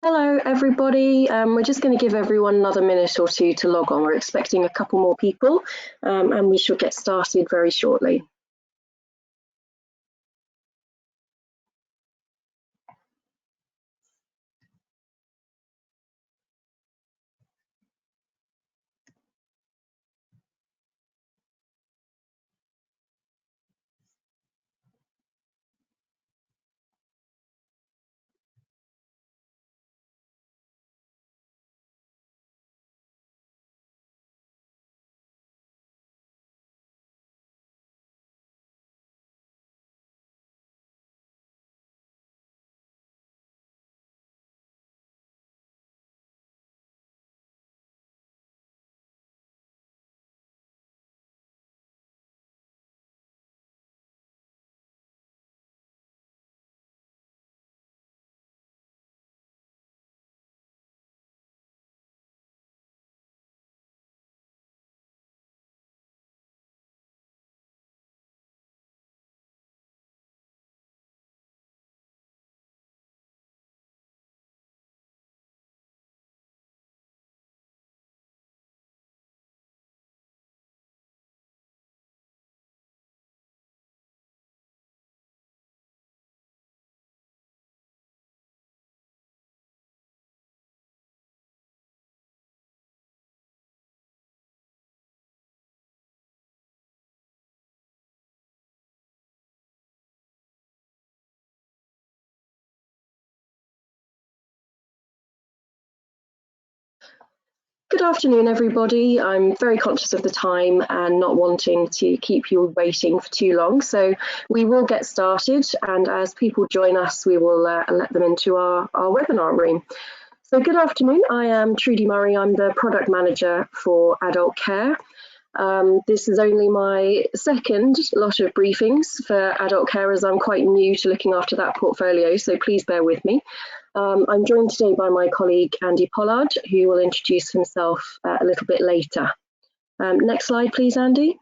Hello, everybody. We're just going to give everyone another minute or two to log on. We're expecting a couple more people, and we shall get started very shortly. Good afternoon, everybody. I'm very conscious of the time and not wanting to keep you waiting for too long. So we will get started, and as people join us, we will let them into our webinar room. So good afternoon. I am Trudy Murray. I'm the product manager for adult care. This is only my second lot of briefings for adult care, as I'm quite new to looking after that portfolio, so please bear with me. I'm joined today by my colleague Andy Pollard, who will introduce himself a little bit later. Next slide, please, Andy.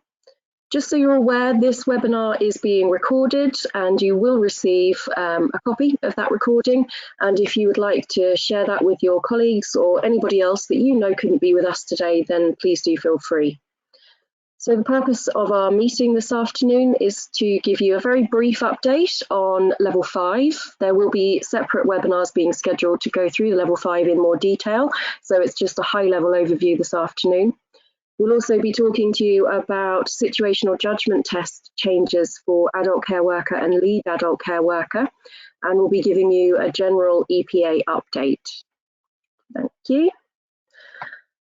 Just so you're aware, this webinar is being recorded and you will receive a copy of that recording. And if you would like to share that with your colleagues or anybody else that you know couldn't be with us today, then please do feel free. So the purpose of our meeting this afternoon is to give you a very brief update on Level 5. There will be separate webinars being scheduled to go through the Level 5 in more detail, so it's just a high-level overview this afternoon. We'll also be talking to you about situational judgment test changes for adult care worker and lead adult care worker, and we'll be giving you a general EPA update. Thank you.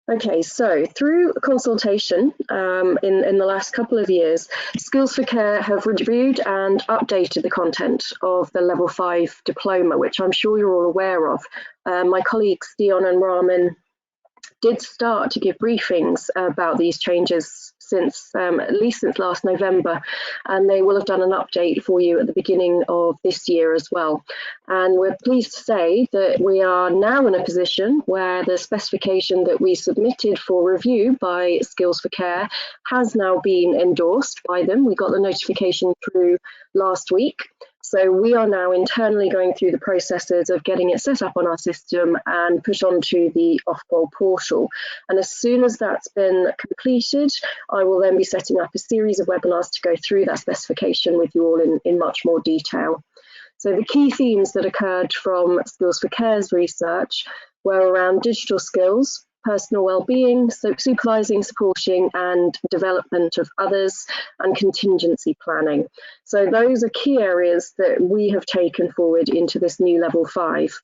Okay, so through consultation in the last couple of years, Skills for Care have reviewed and updated the content of the Level 5 Diploma, which I'm sure you're all aware of. My colleagues Dion and Raman did start to give briefings about these changes since at least since last November, and they will have done an update for you at the beginning of this year as well. And we're pleased to say that we are now in a position where the specification that we submitted for review by Skills for Care has now been endorsed by them. We got the notification through last week. So we are now internally going through the processes of getting it set up on our system and put onto the Ofqual portal. And as soon as that's been completed, I will then be setting up a series of webinars to go through that specification with you all in much more detail. So the key themes that occurred from Skills for Care's research were around digital skills, personal well-being, so supervising, supporting and development of others, and contingency planning. So those are key areas that we have taken forward into this new Level 5.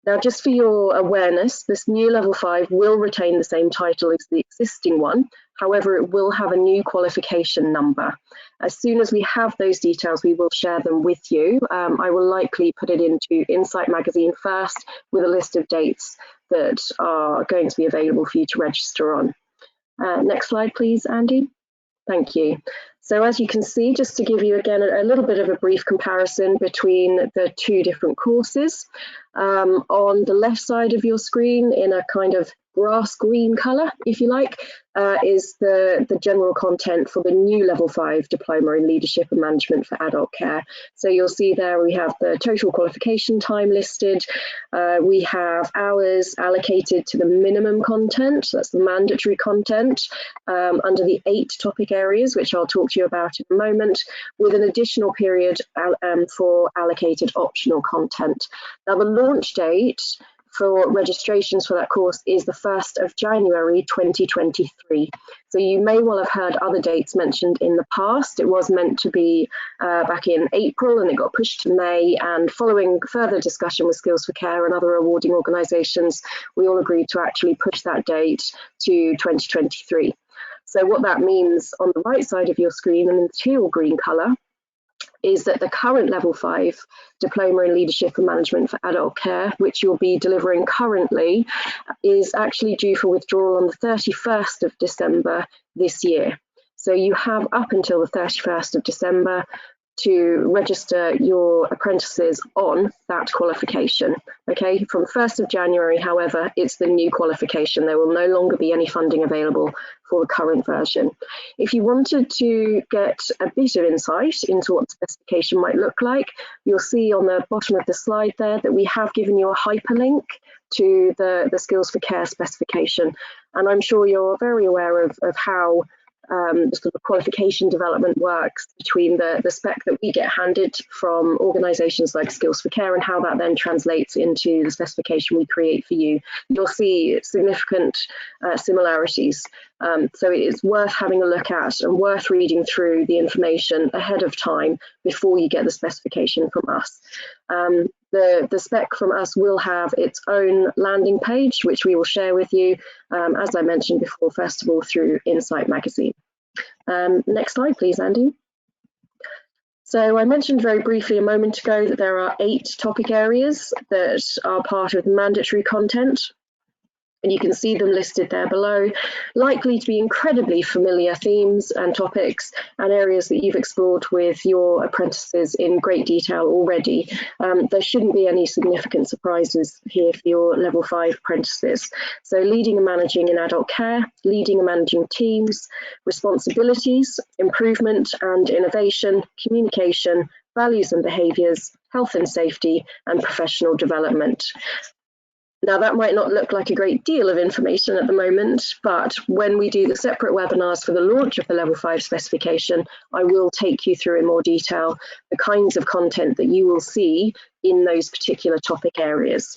Now, just for your awareness, this new Level 5 will retain the same title as the existing one. However, it will have a new qualification number. As soon as we have those details, we will share them with you. I will likely put it into Insight magazine first with a list of dates that are going to be available for you to register on. Next slide, please, Andy. Thank you. So as you can see, just to give you again a little bit of a brief comparison between the two different courses, on the left side of your screen in a kind of grass green colour, if you like, is the general content for the new Level 5 Diploma in Leadership and Management for Adult Care. So you'll see there we have the total qualification time listed. We have hours allocated to the minimum content, that's the mandatory content, under the 8 topic areas, which I'll talk to you about in a moment, with an additional period for allocated optional content. Now, the launch date for registrations for that course is the 1st of January 2023. So you may well have heard other dates mentioned in the past. It was meant to be back in April and it got pushed to May, and following further discussion with Skills for Care and other awarding organisations, we all agreed to actually push that date to 2023. So what that means on the right side of your screen in the teal green colour is that the current Level 5 Diploma in Leadership and Management for Adult Care, which you'll be delivering currently, is actually due for withdrawal on the 31st of December this year. So you have up until the 31st of December to register your apprentices on that qualification. Okay, from 1st of January, however, it's the new qualification. There will no longer be any funding available for the current version. If you wanted to get a bit of insight into what the specification might look like, you'll see on the bottom of the slide there that we have given you a hyperlink to the Skills for Care specification. And I'm sure you're very aware of how the sort of qualification development works between the spec that we get handed from organisations like Skills for Care and how that then translates into the specification we create for you. You'll see significant similarities. So it is worth having a look at and worth reading through the information ahead of time before you get the specification from us. The spec from us will have its own landing page, which we will share with you, as I mentioned before, first of all, through Insight magazine. Next slide, please, Andy. So I mentioned very briefly a moment ago that there are 8 topic areas that are part of the mandatory content. And you can see them listed there below, likely to be incredibly familiar themes and topics and areas that you've explored with your apprentices in great detail already. There shouldn't be any significant surprises here for your Level 5 apprentices. So leading and managing in adult care, leading and managing teams, responsibilities, improvement and innovation, communication, values and behaviours, health and safety, and professional development. Now, that might not look like a great deal of information at the moment, but when we do the separate webinars for the launch of the Level 5 specification, I will take you through in more detail the kinds of content that you will see in those particular topic areas.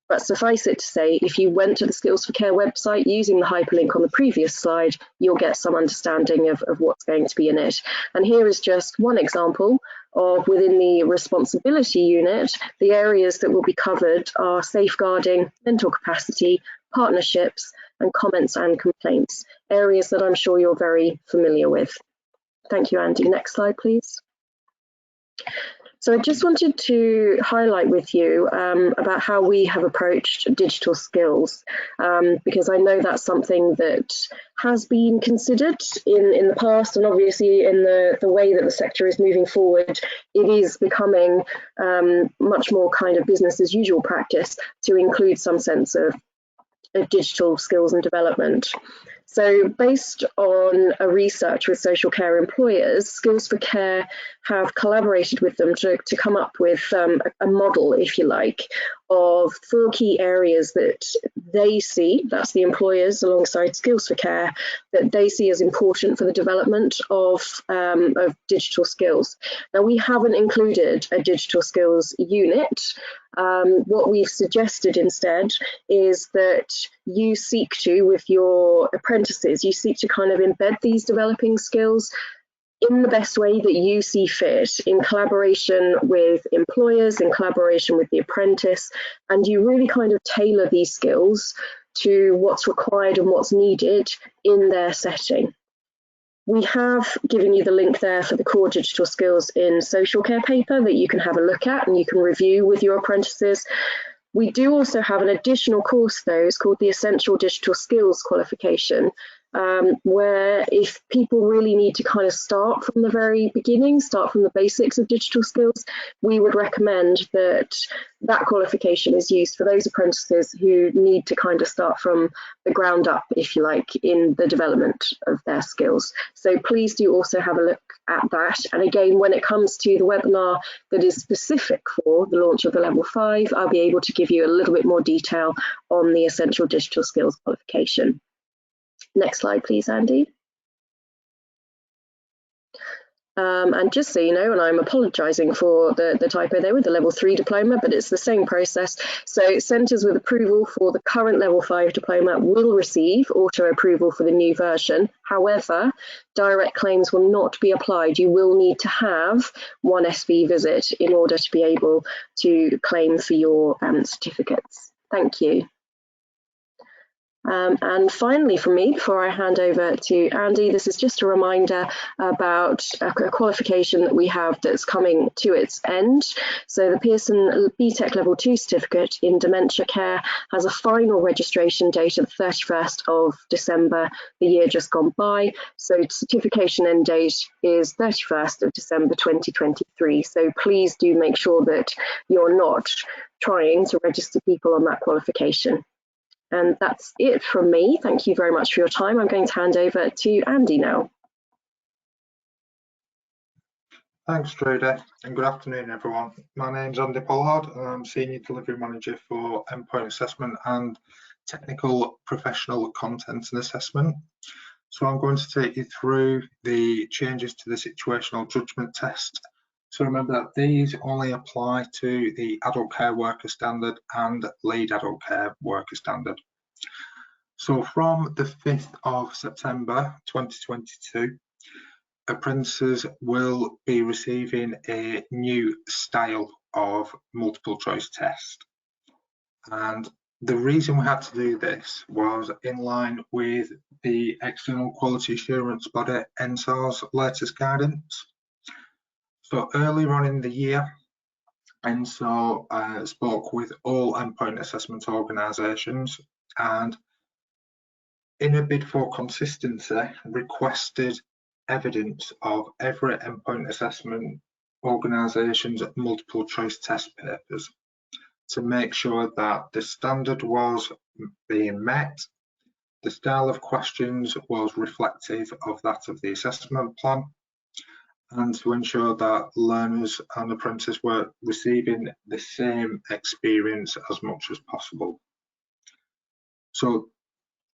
But suffice it to say, if you went to the Skills for Care website using the hyperlink on the previous slide, you'll get some understanding of what's going to be in it. And here is just one example of, within the responsibility unit, the areas that will be covered are safeguarding, mental capacity, partnerships, and comments and complaints, areas that I'm sure you're very familiar with. Thank you, Andy. Next slide, please. So I just wanted to highlight with you about how we have approached digital skills, because I know that's something that has been considered in the past, and obviously in the way that the sector is moving forward, it is becoming much more kind of business as usual practice to include some sense of digital skills and development. So based on a research with social care employers, Skills for Care have collaborated with them to come up with a model, if you like, of 4 key areas that they see, that's the employers alongside Skills for Care, that they see as important for the development of digital skills. Now, we haven't included a digital skills unit. What we've suggested instead is that you seek to, with your apprentices, you seek to kind of embed these developing skills in the best way that you see fit, in collaboration with employers, in collaboration with the apprentice, and you really kind of tailor these skills to what's required and what's needed in their setting. We have given you the link there for the core digital skills in social care paper that you can have a look at and you can review with your apprentices. We do also have an additional course though, it's called the Essential Digital Skills Qualification, where if people really need to kind of start from the very beginning, start from the basics of digital skills, we would recommend that that qualification is used for those apprentices who need to kind of start from the ground up, if you like, in the development of their skills. So please do also have a look at that. And again, when it comes to the webinar that is specific for the launch of the Level 5, I'll be able to give you a little bit more detail on the Essential Digital Skills qualification. Next slide, please, Andy. And just so you know, and I'm apologising for the typo there with the Level 3 diploma, but it's the same process. So centres with approval for the current Level 5 diploma will receive auto approval for the new version. However, direct claims will not be applied. You will need to have one SV visit in order to be able to claim for your certificates. Thank you. And finally from me, before I hand over to Andy, this is just a reminder about a qualification that we have that's coming to its end. So the Pearson BTEC Level 2 certificate in dementia care has a final registration date of the 31st of December, the year just gone by. So certification end date is 31st of December 2023. So please do make sure that you're not trying to register people on that qualification. And that's it from me. Thank you very much for your time. I'm going to hand over to Andy now. Thanks, Trudy, and good afternoon, everyone. My name's Andy Pollard, and I'm Senior Delivery Manager for Endpoint Assessment and Technical Professional Content and Assessment. So I'm going to take you through the changes to the Situational Judgment Test. So remember that these only apply to the Adult Care Worker Standard and Lead Adult Care Worker Standard. So from the 5th of September 2022, apprentices will be receiving a new style of multiple choice test. And the reason we had to do this was in line with the external quality assurance body NSAR's latest guidance. So earlier on in the year, NSAR spoke with all endpoint assessment organisations and in a bid for consistency requested evidence of every endpoint assessment organisation's multiple choice test papers to make sure that the standard was being met, the style of questions was reflective of that of the assessment plan, and to ensure that learners and apprentices were receiving the same experience as much as possible. So,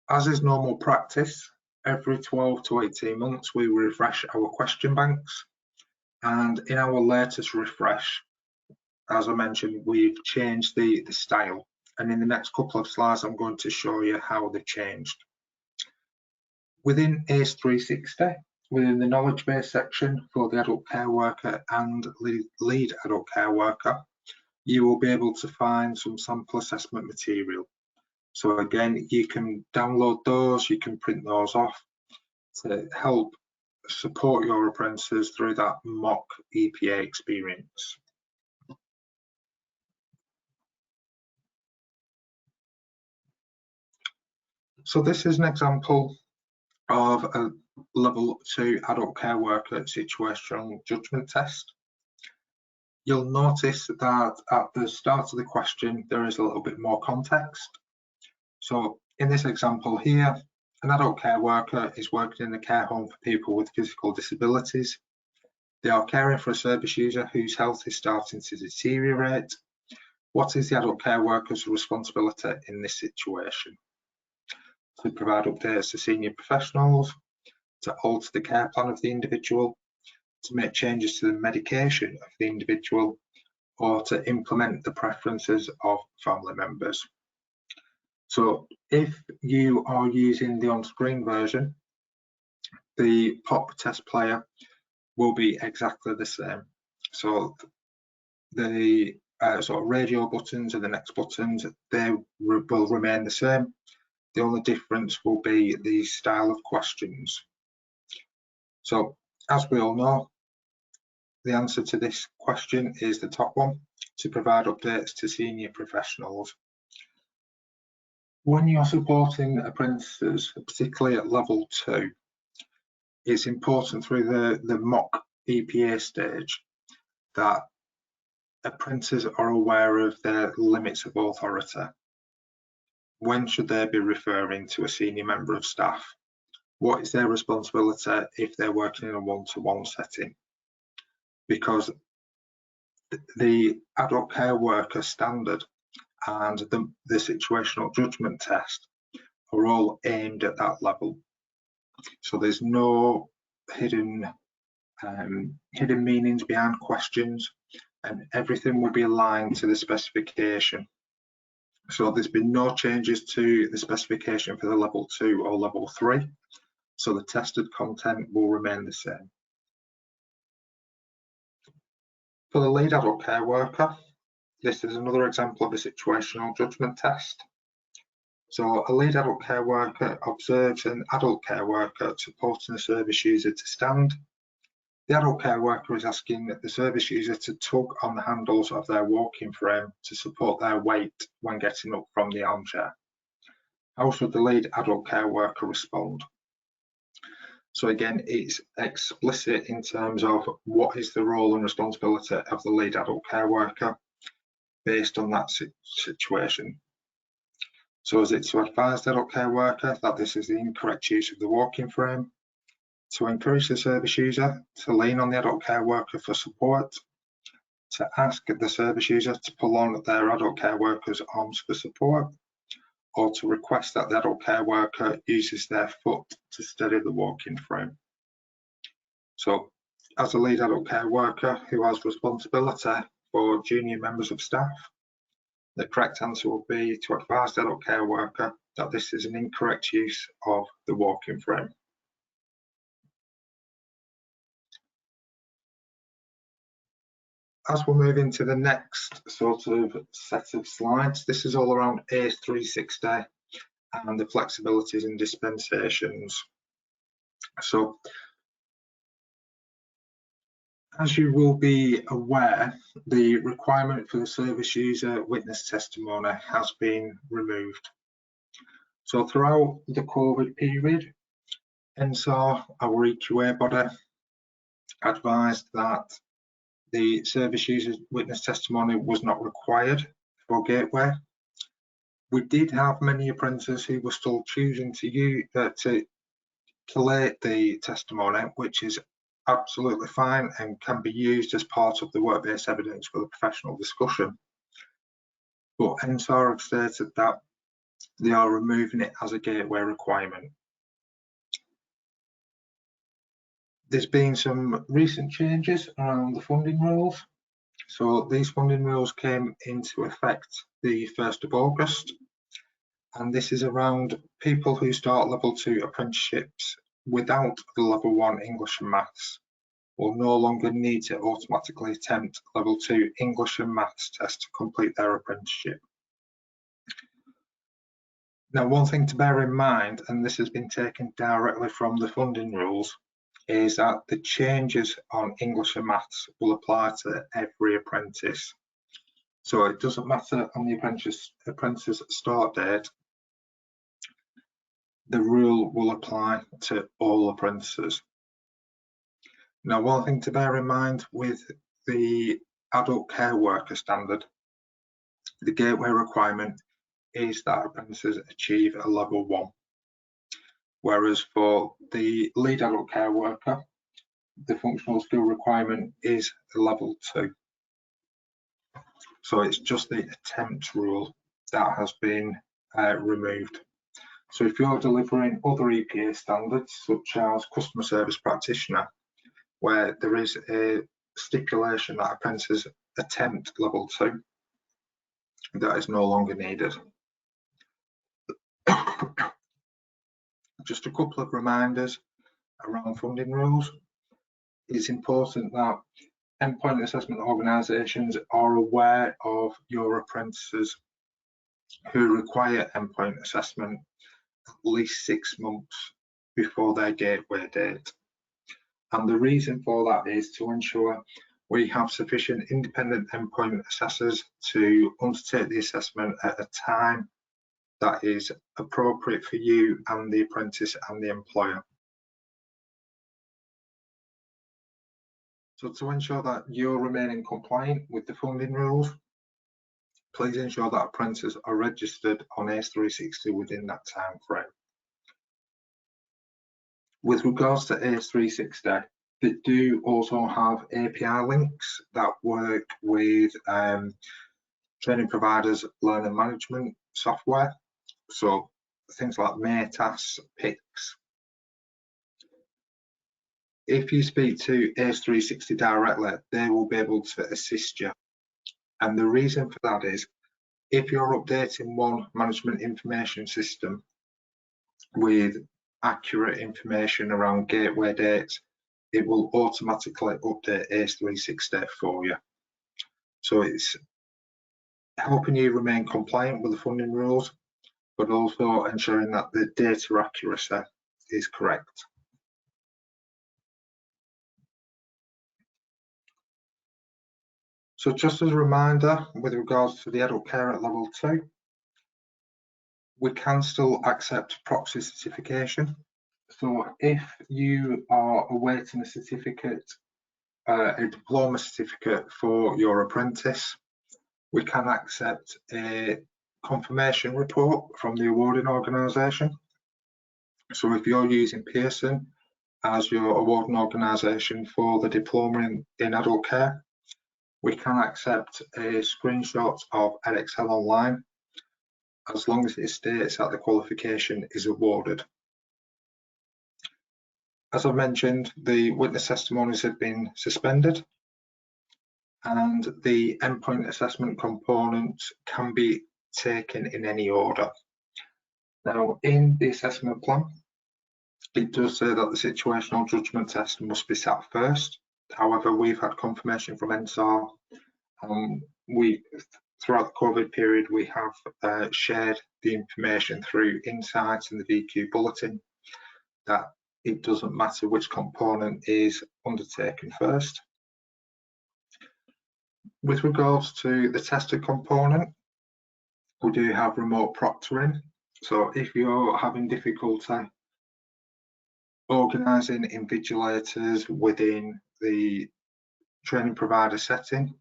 as is normal practice, every 12 to 18 months we refresh our question banks, and in our latest refresh, as I mentioned, we've changed the style, and in the next couple of slides I'm going to show you how they've changed. Within ACE 360, within the knowledge base section for the adult care worker and lead adult care worker, you will be able to find some sample assessment material. So again, you can download those, you can print those off to help support your apprentices through that mock EPA experience. So this is an example of a level 2 adult care worker situational judgment test. You'll notice that at the start of the question there is a little bit more context. So in this example here, an adult care worker is working in a care home for people with physical disabilities. They are caring for a service user whose health is starting to deteriorate. What is the adult care worker's responsibility in this situation? To provide updates to senior professionals, to alter the care plan of the individual, to make changes to the medication of the individual, or to implement the preferences of family members. So if you are using the on-screen version, the POP test player will be exactly the same. So the sort of radio buttons and the next buttons, they will remain the same. The only difference will be the style of questions. So as we all know, the answer to this question is the top one, to provide updates to senior professionals. When you're supporting apprentices, particularly at level 2, it's important through the mock EPA stage that apprentices are aware of their limits of authority. When should they be referring to a senior member of staff? What is their responsibility if they're working in a one-to-one setting? Because the adult care worker standard and the situational judgment test are all aimed at that level. So there's no hidden meanings behind questions, and everything will be aligned to the specification. So there's been no changes to the specification for the level 2 or level 3. So the tested content will remain the same. For the lead adult care worker, this is another example of a situational judgment test. So a lead adult care worker observes an adult care worker supporting a service user to stand. The adult care worker is asking the service user to tug on the handles of their walking frame to support their weight when getting up from the armchair. How should the lead adult care worker respond? So again, it's explicit in terms of what is the role and responsibility of the lead adult care worker based on that situation. So is it to advise the adult care worker that this is the incorrect use of the walking frame, to encourage the service user to lean on the adult care worker for support, to ask the service user to pull on their adult care worker's arms for support, or to request that the adult care worker uses their foot to steady the walking frame. So as a lead adult care worker who has responsibility for junior members of staff, the correct answer will be to advise the adult care worker that this is an incorrect use of the walking frame. As we'll move into the next sort of set of slides, this is all around AS360 and the flexibilities and dispensations. So, as you will be aware, the requirement for the service user witness testimony has been removed. So throughout the COVID period, NSAR, our EQA body, advised that the service user witness testimony was not required for Gateway. We did have many apprentices who were still choosing to collate the testimony, which is absolutely fine and can be used as part of the work-based evidence for the professional discussion. But NSAR have stated that they are removing it as a Gateway requirement. There's been some recent changes around the funding rules. So these funding rules came into effect the 1st of August, and this is around people who start level 2 apprenticeships without the level 1 English and Maths will no longer need to automatically attempt level 2 English and Maths test to complete their apprenticeship. Now, one thing to bear in mind, and this has been taken directly from the funding rules, is that the changes on English and Maths will apply to every apprentice. So it doesn't matter on the apprentice start date, the rule will apply to all apprentices. Now, one thing to bear in mind with the adult care worker standard, the Gateway requirement is that apprentices achieve a level 1. Whereas for the lead adult care worker, the functional skill requirement is a level 2. So it's just the attempt rule that has been removed. So if you're delivering other EPA standards, such as customer service practitioner, where there is a stipulation that apprentices attempt level 2, that is no longer needed. Just a couple of reminders around funding rules. It's important that endpoint assessment organisations are aware of your apprentices who require endpoint assessment at least 6 months before their Gateway date. And the reason for that is to ensure we have sufficient independent endpoint assessors to undertake the assessment at a time that is appropriate for you and the apprentice and the employer. So to ensure that you're remaining compliant with the funding rules, please ensure that apprentices are registered on ACE360 within that time frame. With regards to ACE360, they do also have API links that work with training providers' learner management software, so things like METAS, PICS. If you speak to ACE360 directly, they will be able to assist you. And the reason for that is, if you're updating one management information system with accurate information around gateway dates, it will automatically update ACE360 for you. So it's helping you remain compliant with the funding rules, but also ensuring that the data accuracy is correct. So just as a reminder, with regards to the adult care at level 2, we can still accept proxy certification. So if you are awaiting a certificate, a diploma certificate for your apprentice, we can accept a confirmation report from the awarding organisation. So if you're using Pearson as your awarding organisation for the diploma in adult care, we can accept a screenshot of Edexcel Online as long as it states that the qualification is awarded. As I've mentioned, the witness testimonies have been suspended and the endpoint assessment component can be taken in any order. Now, in the assessment plan, it does say that the situational judgment test must be sat first. However, we've had confirmation from NSAR, and throughout the COVID period, we have shared the information through Insights and the VQ bulletin that it doesn't matter which component is undertaken first. With regards to the tested component, we do have remote proctoring. So if you're having difficulty organising invigilators within the training provider setting,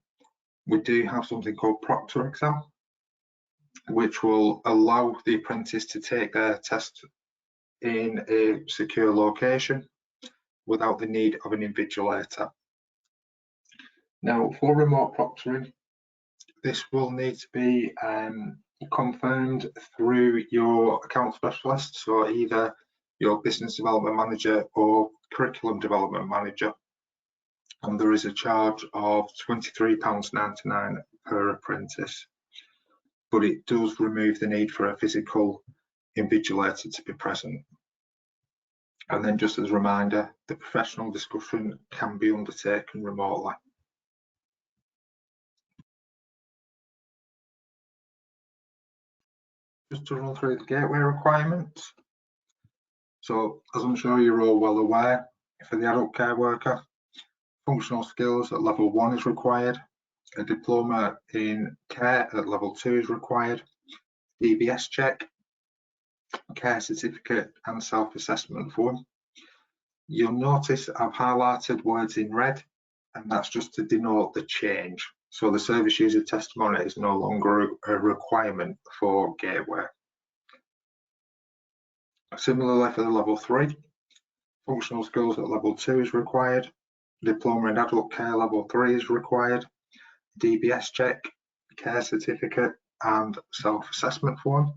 we do have something called Proctor Exam, which will allow the apprentice to take their test in a secure location without the need of an invigilator. Now, for remote proctoring, this will need to be confirmed through your account specialist, so either your business development manager or curriculum development manager, and there is a charge of £23.99 per apprentice, but it does remove the need for a physical invigilator to be present. And then, just as a reminder, the professional discussion can be undertaken remotely. Just to run through the gateway requirements. So, as I'm sure you're all well aware, for the adult care worker, functional skills at level 1 is required, a diploma in care at level 2 is required, DBS check, care certificate and self-assessment form. You'll notice I've highlighted words in red, and that's just to denote the change. So the service user testimony is no longer a requirement for gateway. Similarly, for the level 3, functional skills at level 2 is required, diploma in adult care level 3 is required, DBS check, care certificate and self-assessment form.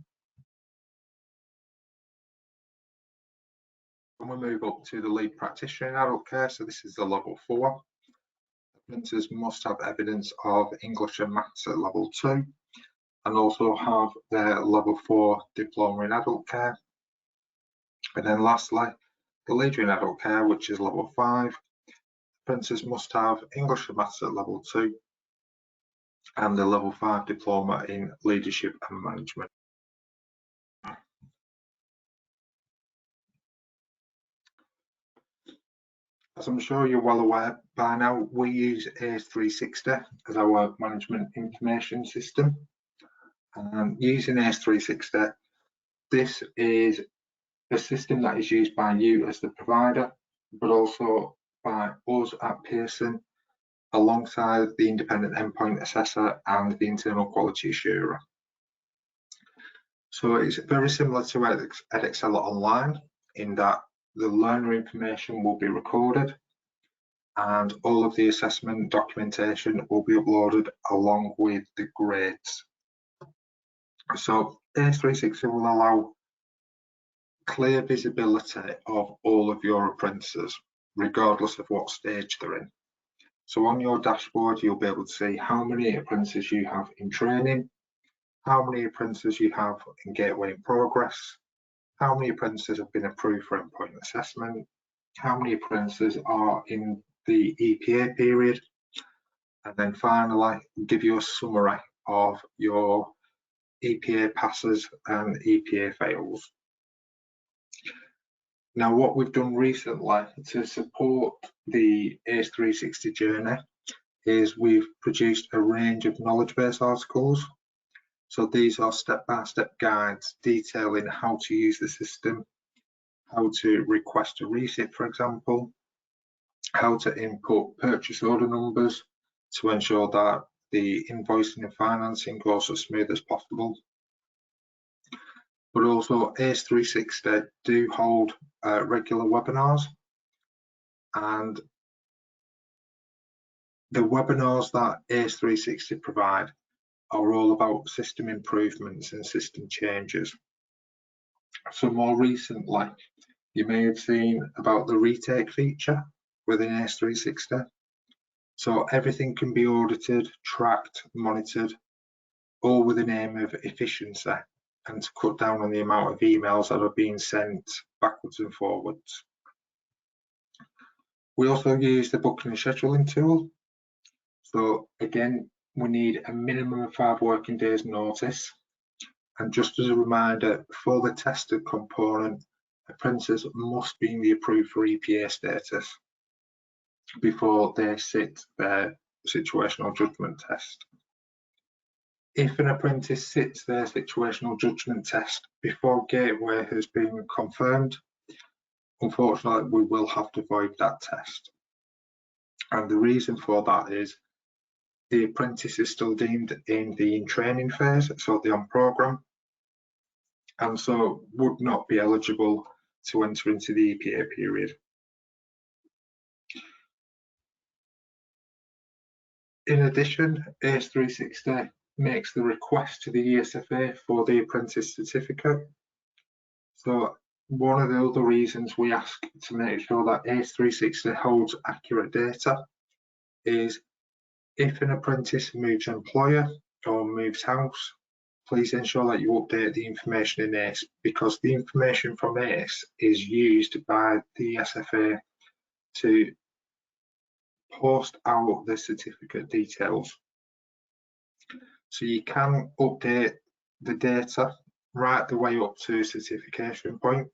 And we move up to the lead practitioner in adult care, so this is the level 4. Apprentices must have evidence of English and Maths at level 2 and also have their level 4 diploma in adult care. And then lastly, the leader in adult care, which is level 5. Apprentices must have English and Maths at level 2 and the level 5 diploma in leadership and management. As I'm sure you're well aware by now, we use ACE360 as our management information system. Using ACE360, This is a system that is used by you as the provider, but also by us at Pearson, alongside the independent endpoint assessor and the internal quality assurer. So it's very similar to Edexcel Online in that the learner information will be recorded and all of the assessment documentation will be uploaded along with the grades. So AS360 will allow clear visibility of all of your apprentices, regardless of what stage they're in. So on your dashboard, you'll be able to see how many apprentices you have in training, how many apprentices you have in Gateway in progress, how many apprentices have been approved for endpoint assessment, how many apprentices are in the EPA period, and then finally give you a summary of your EPA passes and EPA fails. Now, what we've done recently to support the AS360 journey is we've produced a range of knowledge base articles. So these are step-by-step guides detailing how to use the system, how to request a receipt, for example, how to input purchase order numbers to ensure that the invoicing and financing goes as smooth as possible. But also AS360 do hold regular webinars, and the webinars that AS360 provide are all about system improvements and system changes. So more recently, you may have seen about the retake feature within AS360. So everything can be audited, tracked, monitored, all with the aim of efficiency and to cut down on the amount of emails that are being sent backwards and forwards. We also use the booking and scheduling tool. So again, we need a minimum of 5 working days notice. And just as a reminder, for the tested component, apprentices must be in the approved for EPA status before they sit their situational judgment test. If an apprentice sits their situational judgment test before Gateway has been confirmed, unfortunately, we will have to void that test. And the reason for that is the apprentice is still deemed in the in-training phase, so the on-programme, and so would not be eligible to enter into the EPA period. In addition, AS360 makes the request to the ESFA for the apprentice certificate. So one of the other reasons we ask to make sure that AS360 holds accurate data is if an apprentice moves employer or moves house, please ensure that you update the information in ACE, because the information from ACE is used by the ESFA to post out the certificate details. So you can update the data right the way up to certification point.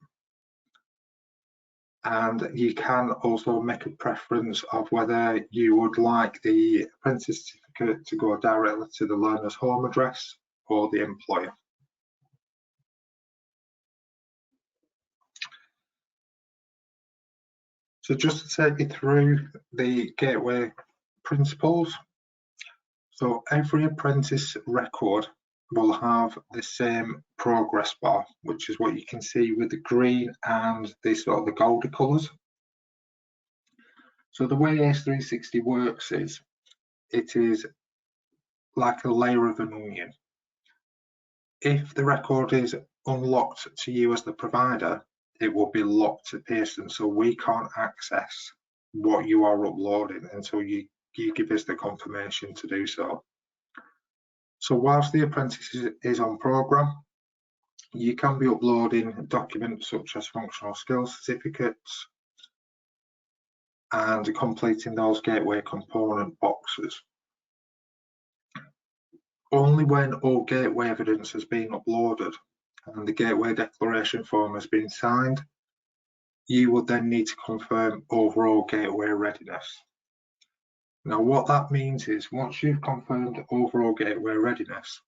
And you can also make a preference of whether you would like the apprentice certificate to go directly to the learner's home address or the employer. So just to take you through the Gateway principles. So every apprentice record will have the same progress bar, which is what you can see with the green and the sort of the golden colours. So the way AS360 works is, it is like a layer of an onion. If the record is unlocked to you as the provider, it will be locked to Pearson, so we can't access what you are uploading until you give us the confirmation to do so. So whilst the apprentice is on programme, you can be uploading documents such as functional skills certificates and completing those Gateway component boxes. Only when all Gateway evidence has been uploaded and the Gateway declaration form has been signed, you will then need to confirm overall Gateway readiness. Now what that means is, once you've confirmed overall Gateway readiness,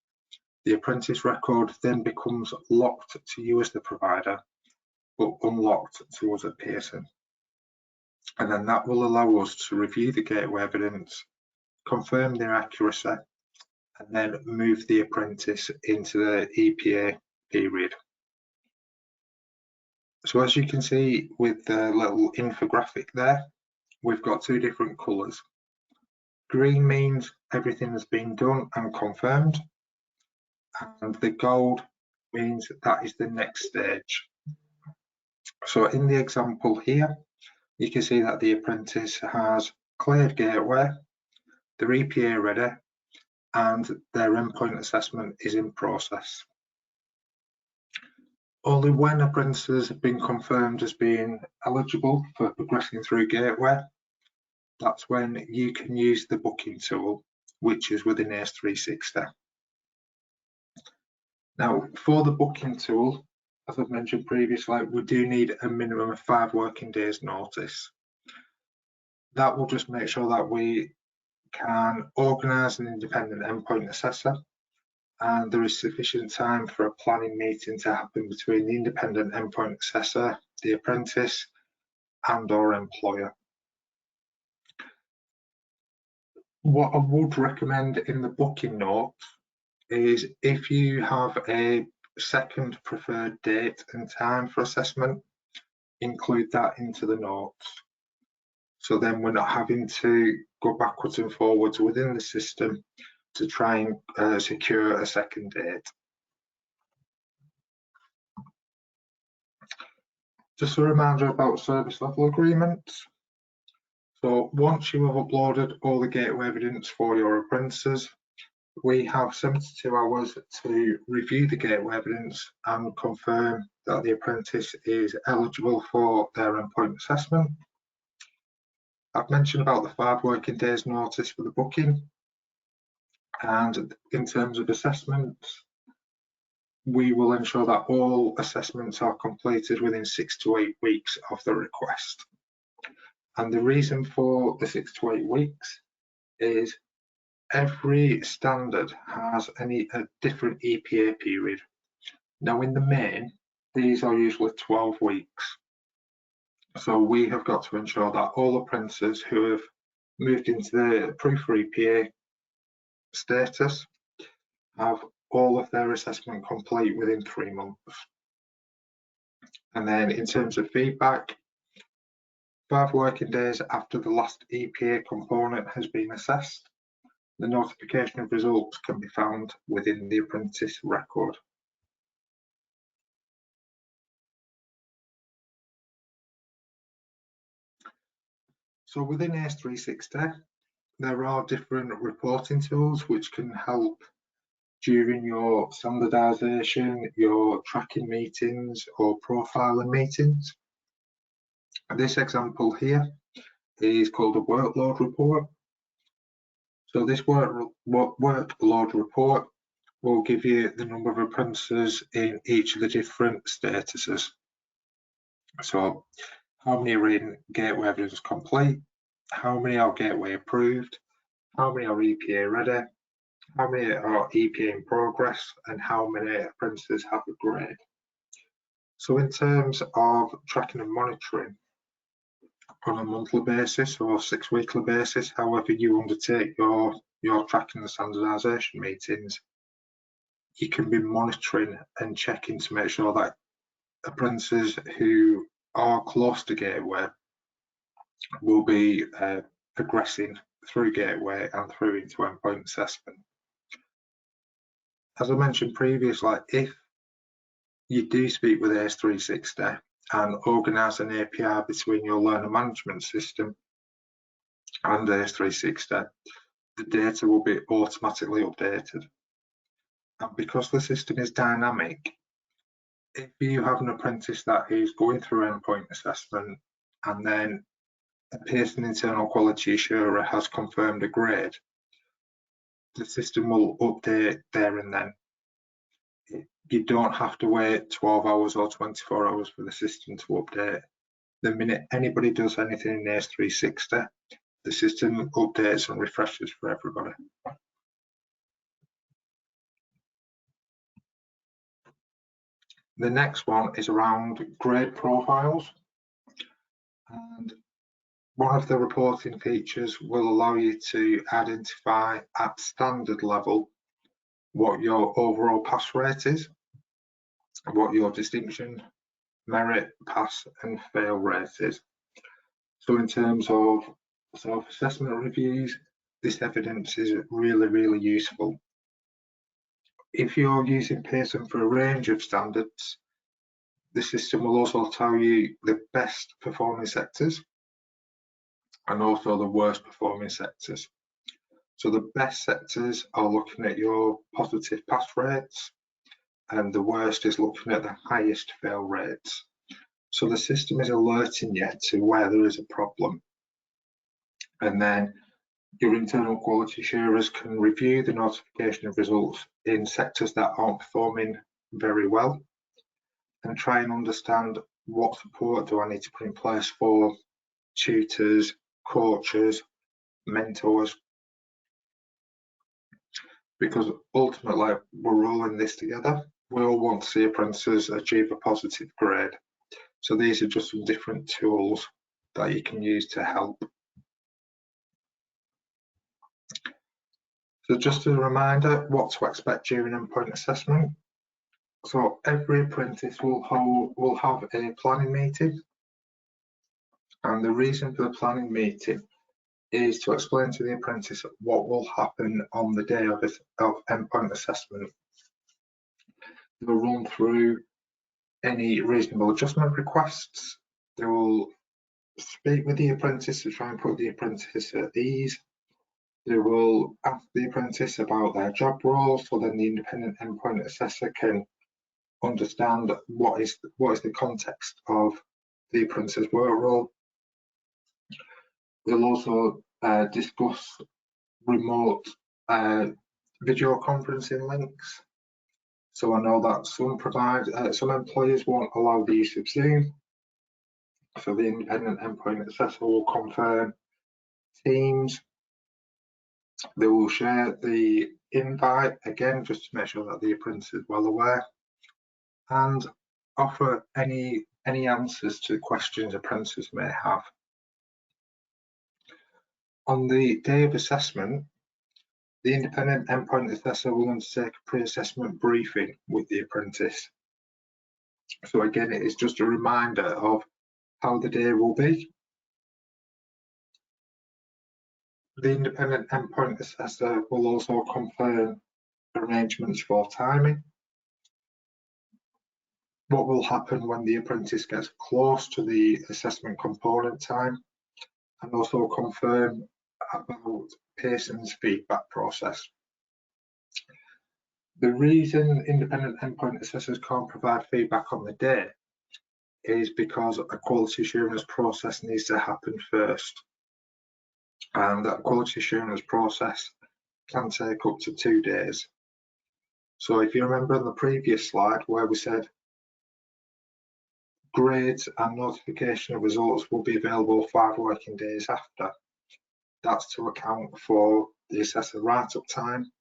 the apprentice record then becomes locked to you as the provider, but unlocked to us at Pearson. And then that will allow us to review the gateway evidence, confirm their accuracy, and then move the apprentice into the EPA period. So as you can see with the little infographic there, we've got two different colours. Green means everything has been done and confirmed, and the gold means that is the next stage. So in the example here, you can see that the apprentice has cleared gateway, they're EPA ready, and their endpoint assessment is in process. Only when apprentices have been confirmed as being eligible for progressing through gateway, that's when you can use the booking tool, which is within AS360. Now, for the booking tool, as I've mentioned previously, we do need a minimum of 5 working days notice. That will just make sure that we can organise an independent endpoint assessor, and there is sufficient time for a planning meeting to happen between the independent endpoint assessor, the apprentice, and our employer. What I would recommend in the booking notes is if you have a second preferred date and time for assessment, include that into the notes. So then we're not having to go backwards and forwards within the system to try and secure a second date. Just a reminder about service level agreements. So once you have uploaded all the gateway evidence for your apprentices, we have 72 hours to review the gateway evidence and confirm that the apprentice is eligible for their endpoint assessment. I've mentioned about the 5 working days notice for the booking, and in terms of assessments, we will ensure that all assessments are completed within 6 to 8 weeks of the request. And the reason for the 6 to 8 weeks is every standard has a different EPA period. Now in the main, these are usually 12 weeks. So we have got to ensure that all apprentices who have moved into the proof for EPA status have all of their assessment complete within 3 months. And then in terms of feedback, 5 working days after the last EPA component has been assessed, the notification of results can be found within the apprentice record. So within AS360, there are different reporting tools which can help during your standardisation, your tracking meetings or profiling meetings. This example here is called a workload report. So this workload report will give you the number of apprentices in each of the different statuses. So how many are in gateway evidence complete, how many are gateway approved, how many are EPA ready, how many are EPA in progress, and how many apprentices have a grade. So in terms of tracking and monitoring on a monthly basis or 6 weekly basis, however you undertake your tracking and standardisation meetings, you can be monitoring and checking to make sure that apprentices who are close to gateway will be progressing through gateway and through into endpoint assessment. As I mentioned previously, if you do speak with AS360 and organise an API between your learner management system and AS360, the data will be automatically updated. And because the system is dynamic, if you have an apprentice that is going through endpoint assessment and then a Pearson internal quality assurer has confirmed a grade, the system will update there and then. You don't have to wait 12 hours or 24 hours for the system to update. The minute anybody does anything in AS360, the system updates and refreshes for everybody. The next one is around grade profiles, and one of the reporting features will allow you to identify at standard level what your overall pass rate is, what your distinction, merit, pass and fail rate is. So in terms of self-assessment reviews, this evidence is really useful. If you're using Pearson for a range of standards, the system will also tell you the best performing sectors and also the worst performing sectors. So the best sectors are looking at your positive pass rates, and the worst is looking at the highest fail rates. So the system is alerting you to where there is a problem. And then your internal quality assurers can review the notification of results in sectors that aren't performing very well and try and understand what support do I need to put in place for tutors, coaches, mentors, because ultimately we're all in this together. We all want to see apprentices achieve a positive grade. So these are just some different tools that you can use to help. So just a reminder what to expect during endpoint assessment. So every apprentice will have a planning meeting, and the reason for the planning meeting is to explain to the apprentice what will happen on the day of endpoint assessment. They'll run through any reasonable adjustment requests. They will speak with the apprentice to try and put the apprentice at ease. They will ask the apprentice about their job role, so then the independent endpoint assessor can understand what is the context of the apprentice's work role. They'll also discuss remote video conferencing links. So I know that some employers won't allow the use of Zoom. So the independent endpoint assessor will confirm Teams. They will share the invite again, just to make sure that the apprentice is well aware, and offer any answers to questions apprentices may have. On the day of assessment, the independent endpoint assessor will undertake a pre-assessment briefing with the apprentice. So again, it is just a reminder of how the day will be. The independent endpoint assessor will also confirm arrangements for timing, what will happen when the apprentice gets close to the assessment component time, and also confirm about Pearson's feedback process. The reason independent endpoint assessors can't provide feedback on the day is because a quality assurance process needs to happen first. And that quality assurance process can take up to 2 days. So if you remember on the previous slide where we said grades and notification of results will be available 5 working days after, that's to account for the assessor write-up time,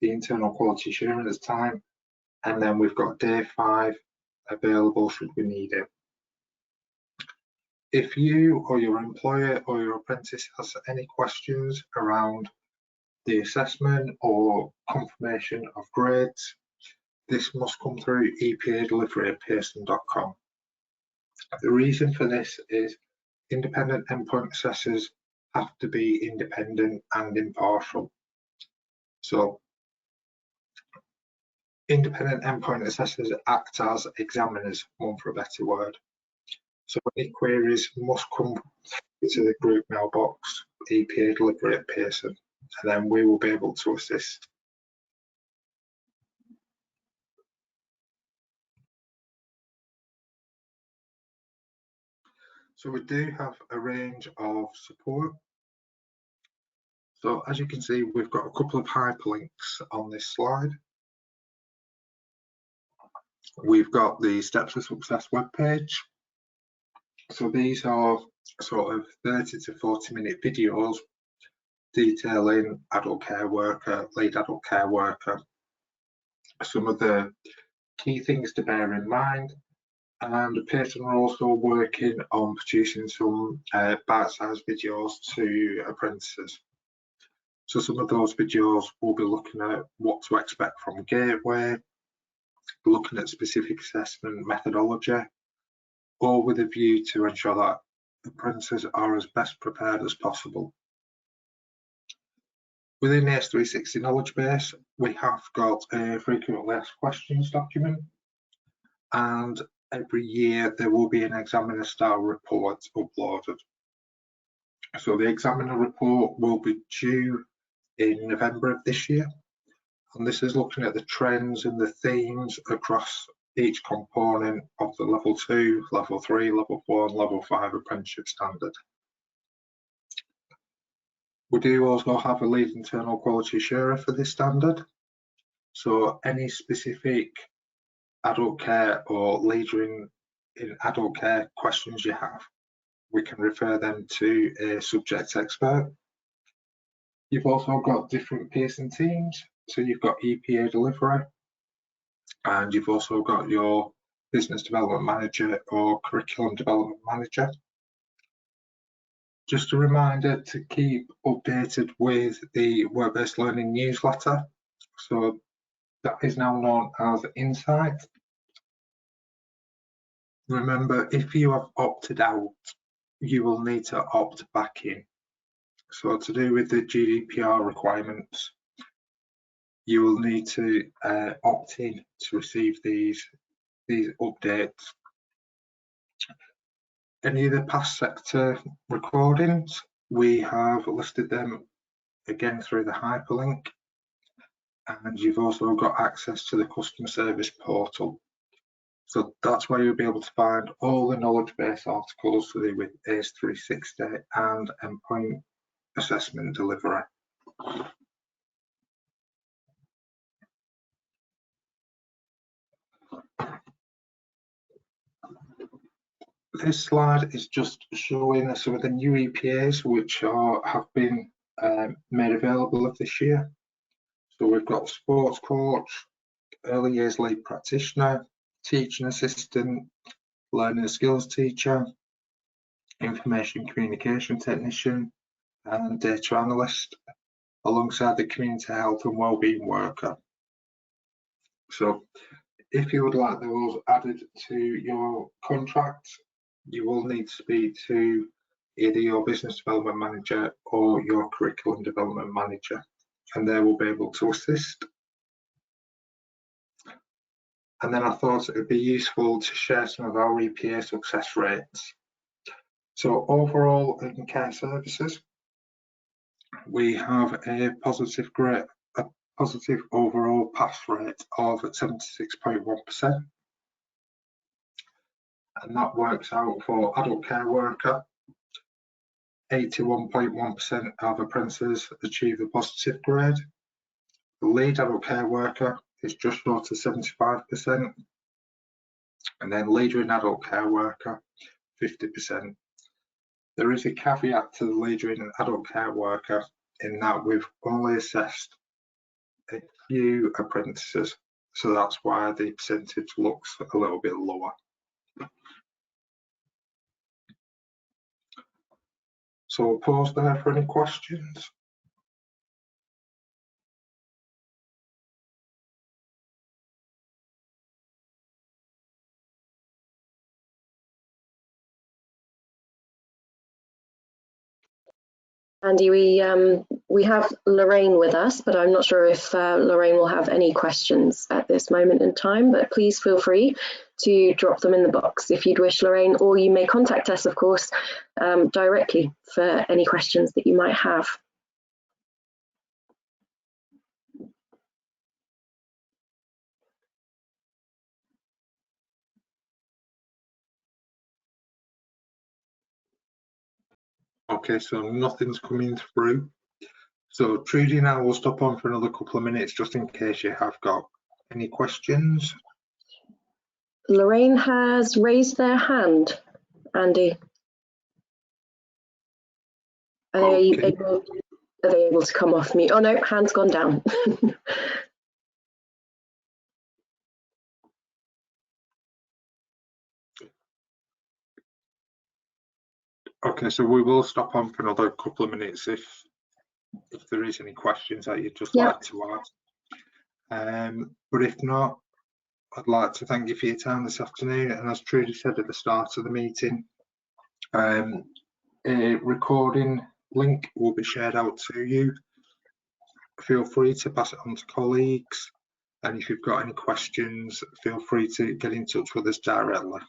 the internal quality assurance time, and then we've got day 5 available should we need it. If you or your employer or your apprentice has any questions around the assessment or confirmation of grades, this must come through epa-delivery@pearson.com. The reason for this is independent endpoint assessors have to be independent and impartial. So independent endpoint assessors act as examiners, one for a better word. So any queries must come to the group mailbox, EPA-delivery@Pearson, and then we will be able to assist. So we do have a range of support. So as you can see, we've got a couple of hyperlinks on this slide. We've got the Steps to Success webpage. So these are sort of 30 to 40-minute videos detailing adult care worker, lead adult care worker, some of the key things to bear in mind. And Pearson are also working on producing some bite-sized videos to apprentices. So some of those videos will be looking at what to expect from Gateway, looking at specific assessment methodology, all with a view to ensure that apprentices are as best prepared as possible. Within the S360 knowledge base, we have got a frequently asked questions document, and every year there will be an examiner style report uploaded. So the examiner report will be due in November of this year, and this is looking at the trends and the themes across each component of the level 2, level 3, level 4 and level 5 apprenticeship standard. We do also have a lead internal quality assurer for this standard. So any specific adult care or leader in adult care questions you have, we can refer them to a subject expert. You've also got different Pearson teams. So you've got EPA delivery, and you've also got your business development manager or curriculum development manager. Just a reminder to keep updated with the work-based learning newsletter. So that is now known as Insight. Remember, if you have opted out, you will need to opt back in. So to do with the GDPR requirements, you will need to opt in to receive these updates. Any of the past sector recordings, we have listed them again through the hyperlink, and you've also got access to the customer service portal. So that's where you'll be able to find all the knowledge base articles to do with ACE360 and endpoint assessment delivery. This slide is just showing some of the new EPAs which have been made available of this year. So we've got sports coach, early years lead practitioner, teaching assistant, learning skills teacher, information communication technician, and data analyst, alongside the community health and wellbeing worker. So if you would like those added to your contract, you will need to speak to either your business development manager or your curriculum development manager, and they will be able to assist. And then I thought it would be useful to share some of our EPA success rates. So overall in care services, we have a positive overall pass rate of 76.1%. And that works out for adult care worker. 81.1% of apprentices achieve a positive grade. The lead adult care worker is just short of 75%. And then leader in adult care worker, 50%. There is a caveat to the leader in adult care worker in that we've only assessed a few apprentices. So that's why the percentage looks a little bit lower. So we'll pause there for any questions. Andy, we have Lorraine with us, but I'm not sure if Lorraine will have any questions at this moment in time, but please feel free to drop them in the box if you'd wish, Lorraine, or you may contact us, of course, directly for any questions that you might have. Okay, so nothing's coming through. So Trudy and I will stop on for another couple of minutes just in case you have got any questions. Lorraine has raised their hand, Andy. Are they able to come off mute? Oh no, hand's gone down. Okay, so we will stop on for another couple of minutes if there is any questions that you'd just like to ask. But if not, I'd like to thank you for your time this afternoon. And as Trudy said at the start of the meeting, a recording link will be shared out to you. Feel free to pass it on to colleagues. And if you've got any questions, feel free to get in touch with us directly.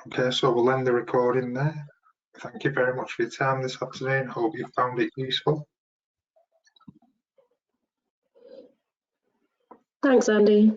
Okay, so we'll end the recording there. Thank you very much for your time this afternoon. Hope you found it useful. Thanks, Andy.